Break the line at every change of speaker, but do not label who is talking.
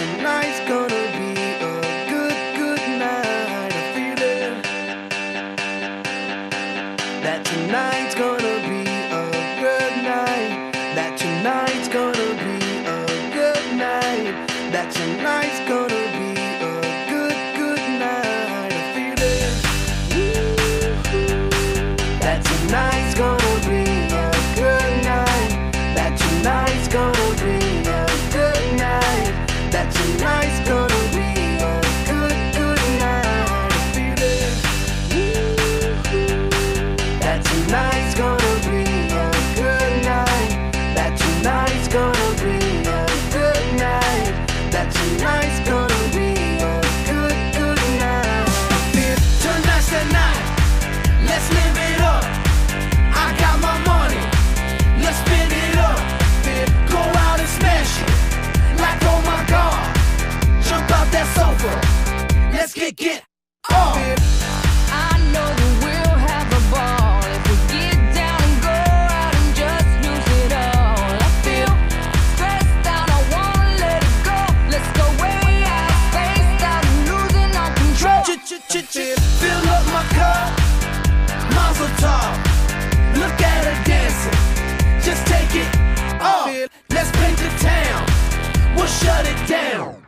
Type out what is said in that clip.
tonight's gonna be a good, good night. I feel it. That tonight's gonna be a good night. That tonight's gonna be a good night. That tonight's gonna be a good, good night. I feel it. That tonight's gonna be a good night. That tonight's gonna be a good night. That tonight's gonna be a good, good night. I feel it. That tonight's gonna be a good night. That tonight's gonna be a good night. That tonight's gonna be a good, good night. Tonight's the night. Let's live it up. I got my money. Let's spend it up. Go out and smash it. Like, oh my God. Jump out that sofa. Let's get up.
I know that we'll have a ball if we get down and go out and just lose it all. I feel stressed out, I wanna let it go. Let's go way out, spaced out, losing all control.
Fill up my cup, Mazel tov. Look at her dancing, just take it off. Let's paint the town, we'll shut it down.